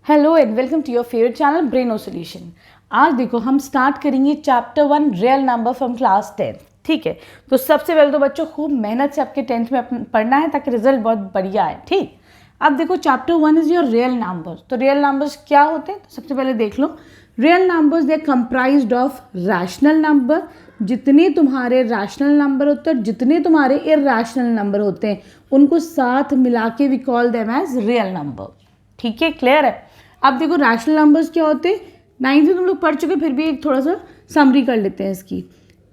Hello and welcome to your favourite channel Braino solution. आज देखो हम स्टार्ट करेंगे chapter 1 real number from class 10। ठीक है, तो सबसे पहले तो बच्चों खूब मेहनत से आपके 10th में पढ़ना है ताकि रिजल्ट बहुत बढ़िया है। ठीक, अब देखो chapter 1 is your real number. तो रियल नंबर्स क्या होते हैं, तो सबसे पहले देख लो। Real numbers they comprised of rational number. जितने तुम्हारे रैशनल नंबर होते हैं, जितने तुम्हारे इररैशनल नंबर होते हैं, उनको साथ मिला के we call them as real number. ठीक है, क्लियर है। अब देखो रैशनल नंबर्स क्या होते हैं, 9th में तुम लोग पढ़ चुके, फिर भी एक थोड़ा सा समरी कर लेते हैं इसकी।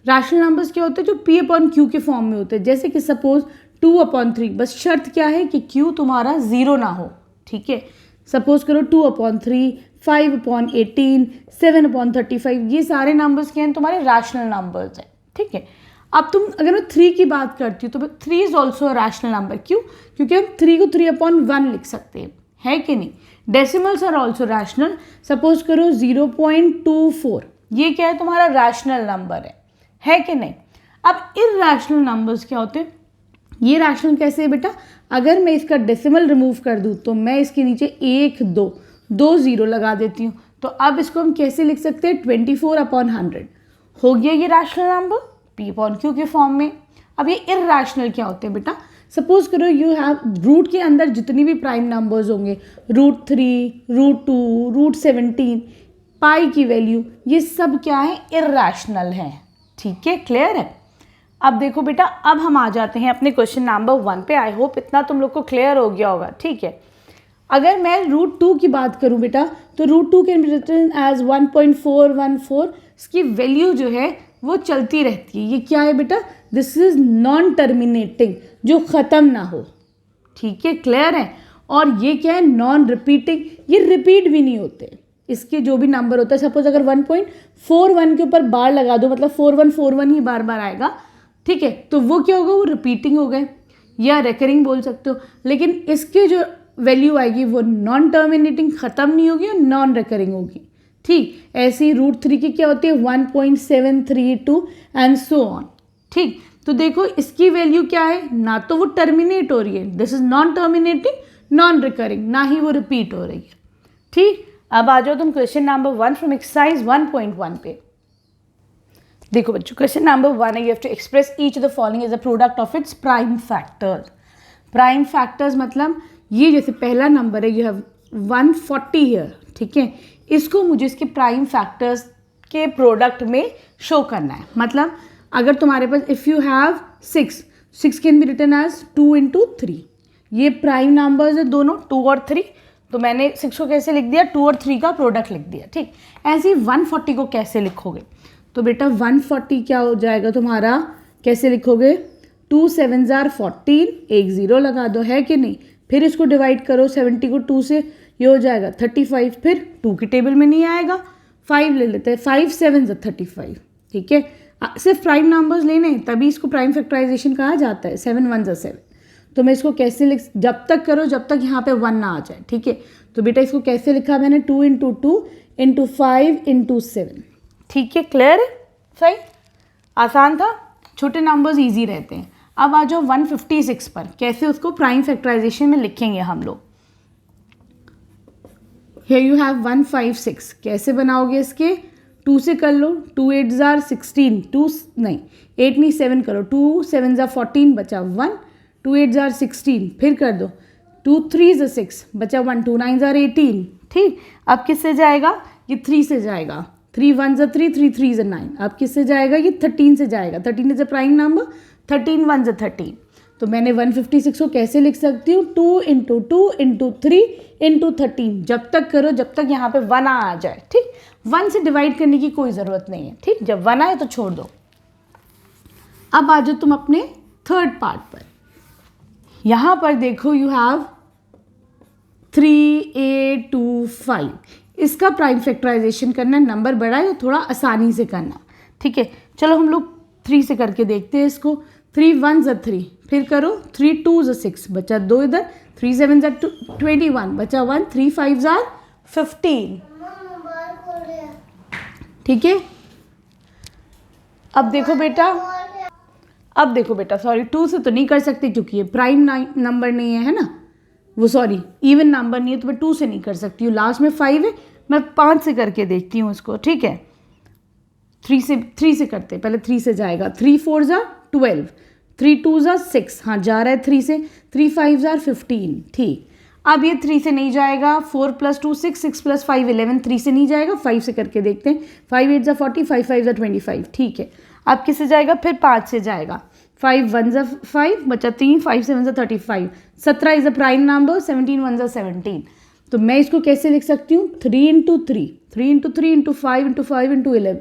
रैशनल नंबर्स क्या होते हैं, जो P अपॉन Q के फॉर्म में होते हैं। जैसे कि सपोज 2/3, बस शर्त क्या है कि Q तुम्हारा 0 ना हो। ठीक है, सपोज करो 2/3, 5/18, 7/35, ये सारे नंबर्स क्या हैं, तुम्हारे रैशनल नंबर्स हैं। ठीक है, अब तुम अगर मैं 3 की बात करती हूँ तो 3 इज ऑल्सो रैशनल नंबर। क्यों? क्योंकि हम 3 को 3/1 लिख सकते हैं, है कि नहीं। Decimals are also rational. Suppose करो 0.24, ये क्या है, तुम्हारा रैशनल नंबर है कि नहीं। अब इररैशनल नंबर्स क्या होते हैं, ये रैशनल कैसे है बेटा, अगर मैं इसका डेसिमल रिमूव कर दूँ तो मैं इसके नीचे 1, 2 जीरो लगा देती हूँ। तो अब इसको हम कैसे लिख सकते हैं, 24/100 हो गया ये rational number P upon Q के फॉर्म में। अब ये इररैशनल क्या होते हैं बेटा, सपोज करो यू हैव रूट के अंदर जितनी भी प्राइम नंबर्स होंगे, √3, √2, √17, पाई की वैल्यू, ये सब क्या है, इररैशनल है। ठीक है, क्लियर है। अब देखो बेटा, अब हम आ जाते हैं अपने क्वेश्चन नंबर 1 पे। आई होप इतना तुम लोग को क्लियर हो गया होगा। ठीक है, अगर मैं √2 की बात करूं बेटा, तो √2 कैन बी रिटन एज 1.414। इसकी वैल्यू जो है वो चलती रहती है। ये क्या है बेटा, दिस इज नॉन टर्मिनेटिंग, जो ख़त्म ना हो। ठीक है, क्लियर है। और ये क्या है, नॉन रिपीटिंग, ये रिपीट भी नहीं होते। इसके जो भी नंबर होता है, सपोज अगर 1.41 के ऊपर बार लगा दो, मतलब 4141 ही बार बार आएगा। ठीक है, तो वो क्या होगा, वो रिपीटिंग हो गए या रेकरिंग बोल सकते हो। लेकिन इसके जो वैल्यू आएगी वो नॉन टर्मिनेटिंग, ख़त्म नहीं होगी और नॉन रिकरिंग होगी। ठीक, ऐसे ही √3 की क्या होती है, 1.732 एंड सो ऑन। ठीक, तो देखो इसकी वैल्यू क्या है, ना तो वो टर्मिनेट हो रही है, this is non terminating, non recurring, ना ही वो रिपीट हो रही है। ठीक, अब आ जाओ तुम क्वेश्चन नंबर 1 फ्रॉम एक्सरसाइज 1.1 पे। देखो बच्चों, क्वेश्चन नंबर 1 है, you have to express each of the following as a product of its prime factors. Prime factors मतलब ये जैसे पहला नंबर है, यू हैव 140 हियर। ठीक है, इसको मुझे इसके प्राइम फैक्टर्स के प्रोडक्ट में शो करना है। मतलब अगर तुम्हारे पास if you have 6 can be written as 2 × 3, ये प्राइम नंबर्स है दोनों, 2 और 3। तो मैंने 6 को कैसे लिख दिया, 2 और 3 का प्रोडक्ट लिख दिया। ठीक, ऐसे ही 140 को कैसे लिखोगे, तो बेटा 140 क्या हो जाएगा तुम्हारा, कैसे लिखोगे, 2 7s are 14, एक ज़ीरो लगा दो, है कि नहीं। फिर इसको डिवाइड करो, 70 को 2 से, ये हो जाएगा 35। फिर 2 की टेबल में नहीं आएगा, 5 ले लेते हैं, 5 7s are 35। ठीक है, सिर्फ प्राइम नंबर्स लेने तभी इसको प्राइम फैक्टराइजेशन कहा जाता है। 7 1s are 7। तो मैं इसको कैसे लिख, जब तक करो जब तक यहाँ पे 1 ना आ जाए। ठीक है, तो बेटा इसको कैसे लिखा मैंने, 2 × 2 × 5 × 7। ठीक है, क्लियर है, सही, आसान था, छोटे नंबर्स इजी रहते हैं। अब आ जाओ 156 पर, कैसे उसको प्राइम फैक्टराइजेशन में लिखेंगे हम लोग। Here you have 156, कैसे बनाओगे इसके, 2 से कर लो, 2 8s are 16, 2 नहीं 8 नहीं 7 करो, 2 7s are 14 बचा 1, 2 8s are 16, फिर कर दो, 2 3s are 6 बचा 1, 2 9s are 18। ठीक, अब किससे जाएगा, ये 3 से जाएगा, 3 1s are 3, 3 3s are 9। अब किससे जाएगा, ये 13 से जाएगा, 13 is a prime number, 13 1s are 13। तो मैंने 156 को कैसे लिख सकती हूँ, 2 × 2 × 3 × 13। जब तक करो जब तक यहाँ पे 1 आ जाए। ठीक, 1 से डिवाइड करने की कोई ज़रूरत नहीं है। ठीक, जब 1 आए तो छोड़ दो। अब आ जाओ तुम अपने थर्ड पार्ट पर। यहाँ पर देखो यू हैव 3 8 2 5, इसका प्राइम फैक्टराइजेशन करना, नंबर बड़ा है तो थोड़ा आसानी से करना। ठीक है, चलो हम लोग 3 से करके देखते हैं इसको। 3 1s are 3, फिर करो, 3 2s are 6 बचा 2 इधर, 3 7s are 21 बचा 1, 3 5s are 15। ठीक है, अब देखो बेटा, सॉरी 2 से तो नहीं कर सकते क्योंकि ये प्राइम नंबर नहीं है, है ना। वो सॉरी इवन नंबर नहीं है तो मैं 2 से नहीं कर सकती हूँ, लास्ट में 5 है, मैं 5 से करके देखती हूँ इसको, ठीक है। 3 से करते, पहले 3 से जाएगा, 3 4 ज़ा 12, 3 2 ज़ा 6, हाँ जा रहा है 3 से, 3 5 ज़ा 15, ठीक। अब ये 3 से नहीं जाएगा, 4 + 2 6, 6 + 5 11, 3 से नहीं जाएगा, 5 से करके देखते हैं, 5 8 ज़ा 40, 5 5 ज़ा 25, ठीक है। अब किससे जाएगा, फिर 5 से जाएगा, 5 1 ज़ा 5 बचा 3, 5 7 ज़ा 35, 17 इज़ अ प्राइम नंबर, 17 1 ज़ा 17। तो मैं इसको कैसे लिख सकती हूँ, 3 × 3, 3 × 3 × 5 × 5 × 11,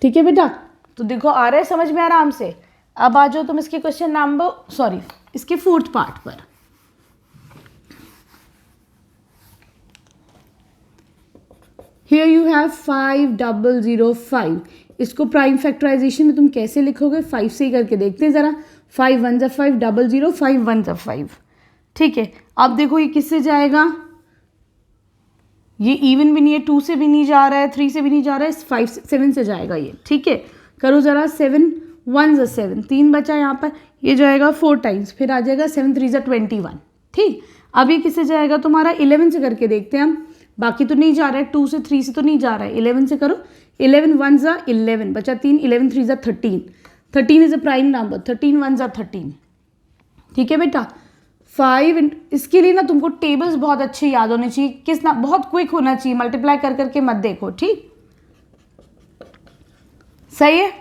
ठीक है बेटा। तो देखो आ रहा है समझ में आराम से। अब आ जाओ तुम इसके क्वेश्चन नंबर सॉरी इसके 4th पार्ट पर। हियर यू हैव 5005, इसको प्राइम फैक्टराइजेशन में तुम कैसे लिखोगे, 5 से ही करके देखते हैं ज़रा, 5 1 ज़ा 5, 00, 5 1 ज़ा 5, ठीक है। अब देखो ये किससे जाएगा, ये इवन भी नहीं है, 2 से भी नहीं जा रहा है, 3 से भी नहीं जा रहा है, 5 7 से जाएगा ये, ठीक है। करो ज़रा, 7 1 ज़ा 7, 3 बचा यहाँ पर, ये जाएगा 4 टाइम्स, फिर आ जाएगा 7 3 ज़ा 21, ठीक। अब ये किससे जाएगा तुम्हारा, 11 से करके देखते हैं हम, बाकी तो नहीं जा रहा है, 2 से 3 से तो नहीं जा रहा है, 11 से करो, 11 1 ज़ा 11 बचा 3, 11 3 ज़ा 13, 13 इज़ अ प्राइम नंबर, 13 1 ज़ा 13, ठीक है बेटा। 5 इसके लिए ना तुमको टेबल्स बहुत अच्छे याद होने चाहिए, किस ना बहुत क्विक होना चाहिए, मल्टीप्लाई कर करके मत देखो, ठीक सही है।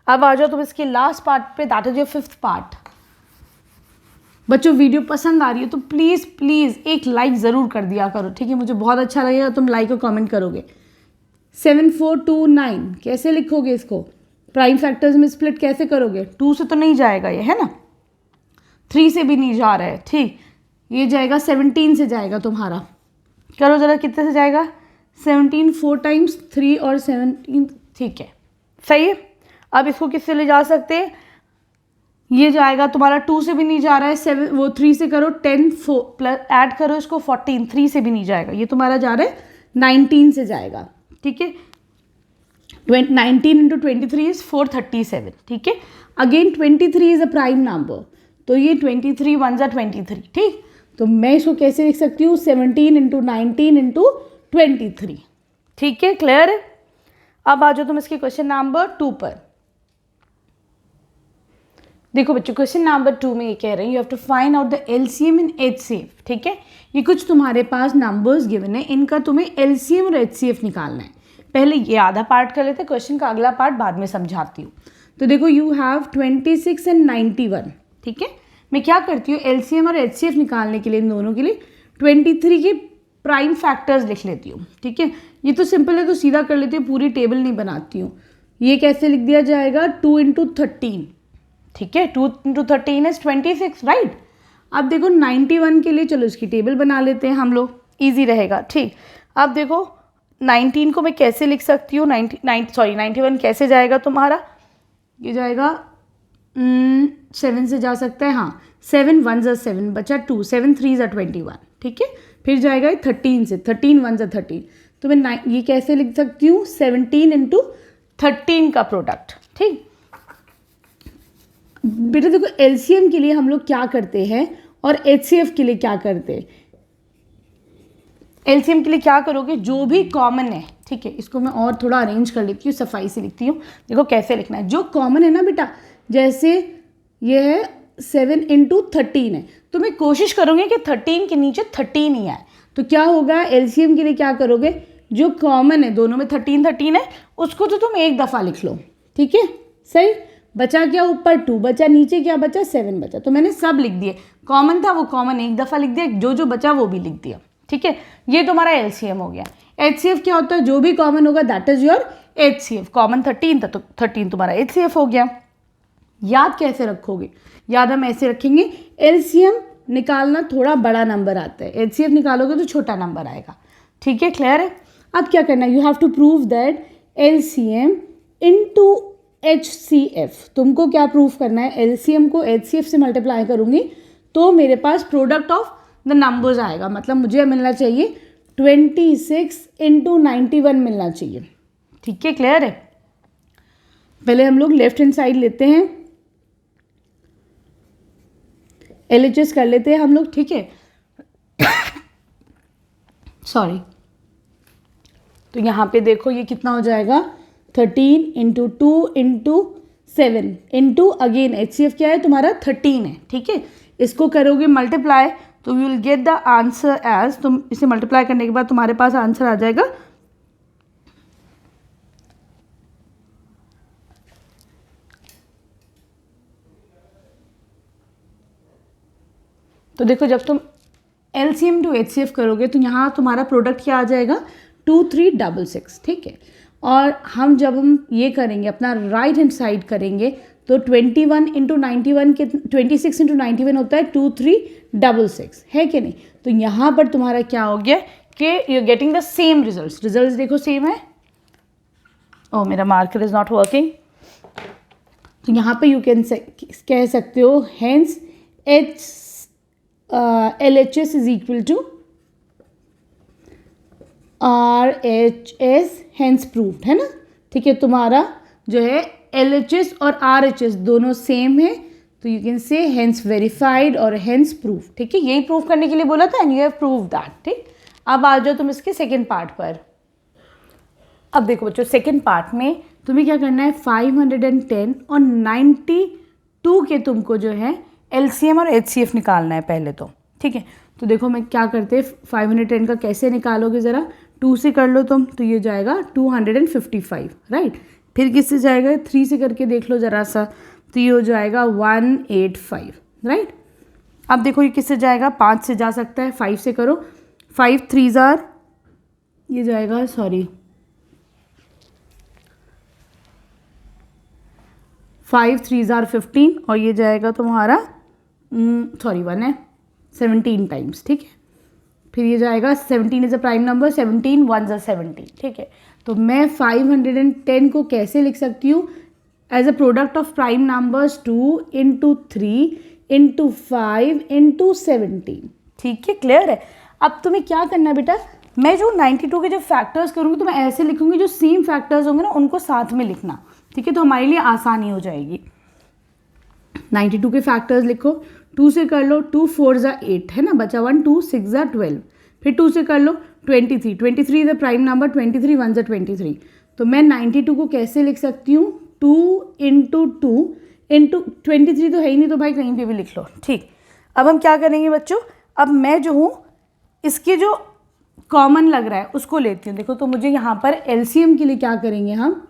अब आ जाओ तुम इसके लास्ट पार्ट पे, that is your 5th part. बच्चों वीडियो पसंद आ रही है तो प्लीज़ प्लीज़ एक लाइक ज़रूर कर दिया करो, ठीक है, मुझे बहुत अच्छा लगेगा तुम लाइक और कमेंट करोगे। 7 4 2 9 कैसे लिखोगे इसको, प्राइम फैक्टर्स में स्प्लिट कैसे करोगे, 2 से तो नहीं जाएगा ये, है ना, 3 से भी नहीं जा रहा है, ठीक। ये जाएगा 17 से जाएगा तुम्हारा, करो ज़रा कितने से जाएगा, 17 4 टाइम्स 3 और 17, ठीक है सही है। अब इसको किससे ले जा सकते हैं, ये जाएगा तुम्हारा 2 से भी नहीं जा रहा है, 7 वो 3 से करो, 10 4 प्लस ऐड करो इसको 14, 3 से भी नहीं जाएगा, ये तुम्हारा जा रहा है 19 से जाएगा, ठीक है। 19 × 23 इज 437, ठीक है। Again 23 is a prime number, तो ये 23 1 ज़ा 23, ठीक। तो मैं इसको कैसे लिख सकती हूँ, 17 × 19 × 23, ठीक है, क्लियर है। अब आ जाओ तुम इसके क्वेश्चन नंबर 2 पर। देखो बच्चों क्वेश्चन नंबर 2 में ये कह रहे हैं, you have to find out the LCM in HCF, ठीक है। ये कुछ तुम्हारे पास नंबर्स गिवन है, इनका तुम्हें एलसीएम और एचसीएफ निकालना है। पहले ये आधा पार्ट कर लेते हैं, क्वेश्चन का अगला पार्ट बाद में समझाती हूँ। तो देखो यू हैव 26 और 91, ठीक है। मैं क्या करती हूँ, एलसीएम और एचसीएफ निकालने के लिए इन दोनों के लिए 23 के प्राइम फैक्टर्स लिख लेती हूँ, ठीक है। ये तो सिंपल है तो सीधा कर लेती हूँ, पूरी टेबल नहीं बनाती हूँ। ये कैसे लिख दिया जाएगा, 2 × 13, ठीक है, 2 × 13 इज 26, राइट। अब देखो 91 के लिए चलो इसकी टेबल बना लेते हैं हम लोग, ईजी रहेगा, ठीक। अब देखो 19 को मैं कैसे लिख सकती हूँ, 91 कैसे जाएगा तुम्हारा, ये जाएगा 7 से जा सकता है, हाँ 7 1 ज़ा 7 बचा 2, 7 3 ज़ा 21, ठीक है। फिर जाएगा 13 से, 13 1 ज़ा 13, तो मैं ये कैसे लिख सकती हूँ, 17 × 13 का प्रोडक्ट, ठीक। बेटा देखो एलसीएम के लिए हम लोग क्या करते हैं और एचसीएफ के लिए क्या करते हैं। एलसीएम के लिए क्या करोगे, जो भी कॉमन है, ठीक है, इसको मैं और थोड़ा अरेंज कर लेती हूँ, सफाई से लिखती हूँ। देखो कैसे लिखना है, जो कॉमन है ना बेटा, जैसे ये है 7 × 13 है, तो मैं कोशिश करूँगी कि 13 के नीचे 13 ही आए। तो क्या होगा, एलसीएम के लिए क्या करोगे, जो कॉमन है दोनों में 13 है, उसको तो तुम एक दफ़ा लिख लो, ठीक है सही। बचा क्या, ऊपर 2 बचा, नीचे क्या बचा, 7 बचा, तो मैंने सब लिख दिए, कॉमन था वो कॉमन एक दफ़ा लिख दिया, जो जो बचा वो भी लिख दिया, ठीक है। ये तुम्हारा एलसीएम हो गया। एचसीएफ क्या होता है, जो भी कॉमन होगा that is your HCF. Common 13 था तो 13 तुम्हारा एचसीएफ हो गया। याद कैसे रखोगे, याद हम ऐसे रखेंगे, एलसीएम निकालना थोड़ा बड़ा नंबर आता है, एचसीएफ निकालोगे तो छोटा नंबर आएगा, ठीक है, क्लियर है। अब क्या करना है, you have to prove that LCM into HCF. तुमको क्या प्रूफ करना है, एलसीएम को एचसीएफ से मल्टीप्लाई करूंगी तो मेरे पास प्रोडक्ट ऑफ द नंबर्स आएगा, मतलब मुझे मिलना चाहिए 26 × 91 मिलना चाहिए, ठीक है, क्लियर है। पहले हम लोग लेफ्ट हैंड साइड लेते हैं, LHS कर लेते हैं हम लोग, ठीक है। सॉरी, तो यहाँ पे देखो ये कितना हो जाएगा 13 into 2 into 7 into again HCF क्या है तुम्हारा 13 है, ठीक है। इसको करोगे मल्टीप्लाई तो you will get the answer as, तुम इसे मल्टीप्लाई करने के बाद तुम्हारे पास आंसर आ जाएगा तो देखो जब तुम LCM टू HCF करोगे तो यहाँ तुम्हारा प्रोडक्ट क्या आ जाएगा 2366, ठीक है। और हम जब हम ये करेंगे अपना राइट हैंड साइड करेंगे तो 21 इंटू 91 के 26 इंटू 91 होता है 2366, है कि नहीं। तो यहाँ पर तुम्हारा क्या हो गया कि you are getting the same results देखो सेम है। ओह मेरा मार्कर इज नॉट वर्किंग। तो यहाँ पे यू कैन कह सकते हो hence LHS is equal to RHS hence proved, है ना, ठीक है। तुम्हारा जो है LHS और RHS दोनों सेम है तो यू कैन से हेंस वेरीफाइड और हेंस प्रूव, ठीक है। यही प्रूव करने के लिए बोला था and you have prove that, ठीक। अब आ जाओ तुम इसके सेकेंड पार्ट पर। अब देखो बच्चों सेकेंड पार्ट में तुम्हें क्या करना है 510 और 92 के तुमको जो है LCM और HCF निकालना है पहले तो, ठीक है। तो देखो मैं क्या करते 510 का कैसे निकालोगे ज़रा 2 से कर लो तुम तो ये जाएगा 255, राइट। फिर किससे जाएगा 3 से करके देख लो ज़रा सा तो ये हो जाएगा 185, राइट। अब देखो ये किससे जाएगा 5 से जा सकता है, 5 से करो 5 3 ये जाएगा 5 3 15 और ये जाएगा तुम्हारा 1 है 17 टाइम्स, ठीक है। फिर ये जाएगा 17 इज अ प्राइम नंबर, 17 1 17, ठीक है। तो मैं 510 को कैसे लिख सकती हूँ as a product of prime numbers 2 into 3 into 5 into 17, ठीक है, क्लियर है। अब तुम्हें क्या करना है बेटा, मैं जो 92 के जो फैक्टर्स करूँगी तो मैं ऐसे लिखूँगी जो सेम फैक्टर्स होंगे ना उनको साथ में लिखना, ठीक है, तो हमारे लिए आसानी हो जाएगी। 92 के फैक्टर्स लिखो, 2 से कर लो 2 4 8, है ना, बचा 1 2 6 12, फिर 2 से कर लो 23 इज द प्राइम नंबर, 23 1 23। तो मैं 92 को कैसे लिख सकती हूँ 2 इंटू 2 इंटू 23 तो है ही नहीं तो भाई कहीं पे भी लिख लो, ठीक। अब हम क्या करेंगे बच्चों, अब मैं जो हूँ इसके जो कॉमन लग रहा है उसको लेती हूँ। देखो तो मुझे यहाँ पर LCM के लिए क्या करेंगे हम,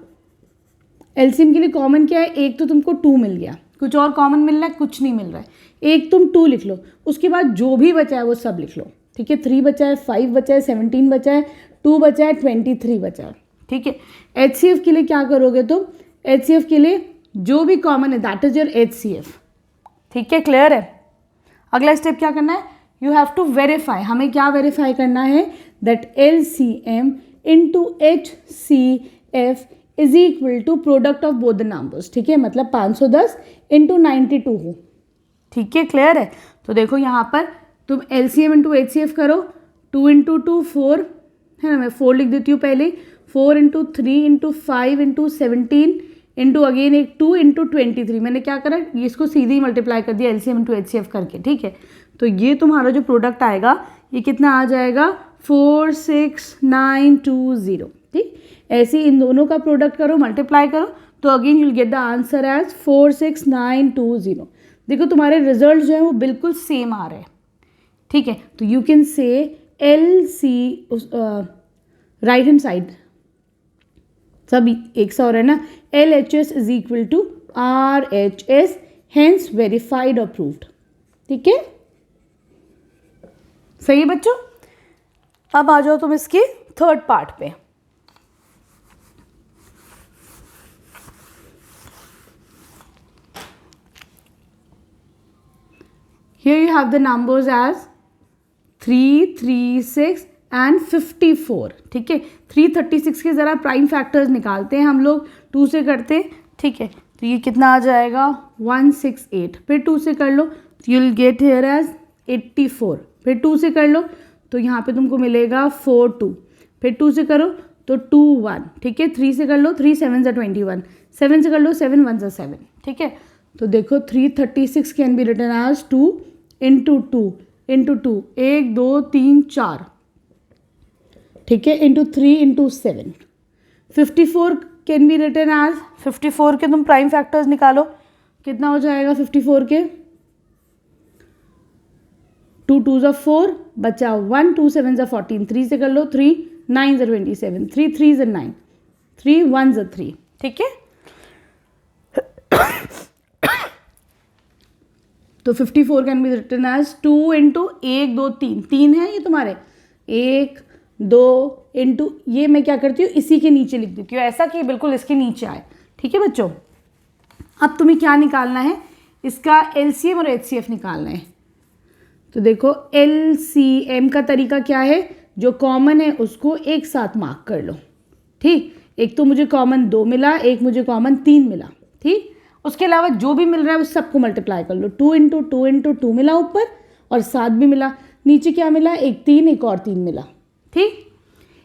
LCM के लिए कॉमन क्या है, एक तो तुमको 2 मिल गया, कुछ और कॉमन मिल रहा है, कुछ नहीं मिल रहा है, एक तुम 2 लिख लो, उसके बाद जो भी बचा है वो सब लिख लो, ठीक है। 3 बचा है, 5 बचा है, 17 बचा है, 2 बचा है, 23 बचा है, ठीक है। HCF के लिए क्या करोगे तुम, HCF के लिए जो भी कॉमन है दैट इज योर HCF, ठीक है, क्लियर है। अगला स्टेप क्या करना है, यू हैव टू वेरीफाई, हमें क्या वेरीफाई करना है that LCM into HCF is equal to product of both the numbers, ठीक है, मतलब 510 इंटू 92 हो, ठीक है, क्लियर है। तो देखो यहाँ पर तुम LCM इंटू HCF करो, 2 इंटू 2 4, है ना, मैं 4 लिख देती हूँ पहले, 4 into 3 into 5 into 17 into again एक 2 इंटू 23, मैंने क्या करा ये इसको सीधे ही मल्टीप्लाई कर दिया LCM इंटू HCF करके, ठीक है। तो ये तुम्हारा जो प्रोडक्ट आएगा ये कितना आ जाएगा 46920, ठीक। ऐसे इन दोनों का प्रोडक्ट करो, मल्टीप्लाई करो तो again you will get the answer as 46920। देखो तुम्हारे रिजल्ट जो है वो बिल्कुल सेम आ रहे हैं, ठीक है। तो you can say LC right hand side सब एक सा हो रहा है ना, LHS is equal to RHS hence verified और प्रूव्ड, ठीक है, सही है बच्चों। अब आ जाओ तुम इसके थर्ड पार्ट पे। Here you have the numbers as 3, 3, 6 and 54, ठीक है। 336 के ज़रा प्राइम फैक्टर्स निकालते हैं हम लोग, 2 से करते हैं, ठीक है। तो ये कितना आ जाएगा 168, फिर 2 से कर लो you will get here as 84, फिर 2 से कर लो तो यहाँ पे तुमको मिलेगा 42, फिर 2 से करो तो 21, ठीक है। 3 से कर लो 3 7 21, 7 से कर लो 7 1 7, ठीक है। तो देखो 336 can be written as 2 into two, 1 2 3 4, ठीक है, into 3 into 7। 54 can be written as, 54 के तुम प्राइम फैक्टर्स निकालो, कितना हो जाएगा 54 के, 2 2 ज़ा 4, बचा 1, 2 7 ज़ा 14, 3 से कर लो, 3 9 ज़ा 27, 3 3 ज़ा 9, 3 1 ज़ा 3, ठीक है। तो 54 can be written as 2 into 1 2 3, 3 है ये तुम्हारे, 1 2 इंटू, ये मैं क्या करती हूँ इसी के नीचे लिख देती हूँ ऐसा कि बिल्कुल इसके नीचे आए, ठीक है बच्चों। अब तुम्हें क्या निकालना है, इसका एलसीएम और एचसीएफ निकालना है। तो देखो एलसीएम का तरीका क्या है, जो कॉमन है उसको एक साथ मार्क कर लो, ठीक। एक तो मुझे कॉमन 2 मिला, एक मुझे कॉमन 3 मिला, ठीक। उसके अलावा जो भी मिल रहा है उस सबको मल्टीप्लाई कर लो, 2 इंटू 2 इंटू 2 मिला ऊपर, और 7 भी मिला, नीचे क्या मिला, एक 3 एक और 3 मिला, ठीक।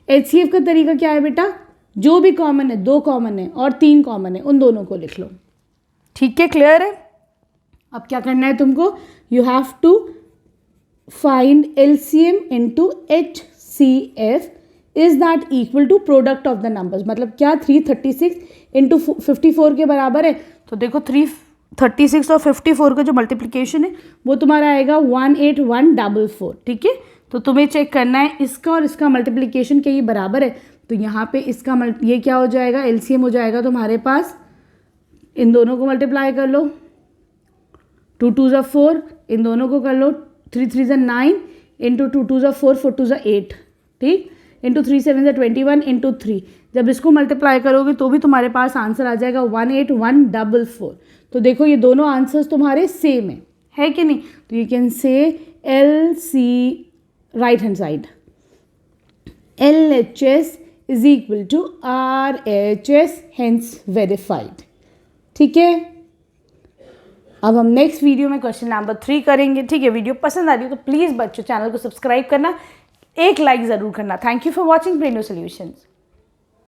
एचसीएफ का तरीका क्या है बेटा, जो भी कॉमन है, 2 कॉमन है और 3 कॉमन है, उन दोनों को लिख लो, ठीक है, क्लियर है। अब क्या करना है तुमको, you have to find LCM into HCF, is that equal to product of the numbers, मतलब क्या 336 इंटू 54 के बराबर है। तो देखो 336 और 54 का जो मल्टीप्लिकेशन है वो तुम्हारा आएगा 18144, ठीक है। तो तुम्हें चेक करना है इसका और इसका मल्टीप्लिकेशन क्या ये बराबर है, तो यहाँ पे इसका ये क्या हो जाएगा, एलसीएम हो जाएगा तुम्हारे पास, इन दोनों को मल्टीप्लाई कर लो, 2 2 ज़ा 4, इन दोनों को कर लो, 3 3 ज़ा 9 इंटू 2 2 ज़ा 4, 4 2 ज़ा 8, ठीक, इंटू 3 7 ज़ा 21 इंटू 3। जब इसको मल्टीप्लाई करोगे तो भी तुम्हारे पास आंसर आ जाएगा 18144। तो देखो ये दोनों आंसर्स तुम्हारे सेम है कि नहीं। तो you can say L C, right hand side, LHS is equal to RHS, hence verified, ठीक है। अब हम नेक्स्ट वीडियो में क्वेश्चन नंबर 3 करेंगे, ठीक है। वीडियो पसंद आ रही हो तो प्लीज़ बच्चों चैनल को सब्सक्राइब करना, एक लाइक ज़रूर करना। Thank you for watching Braino solutions.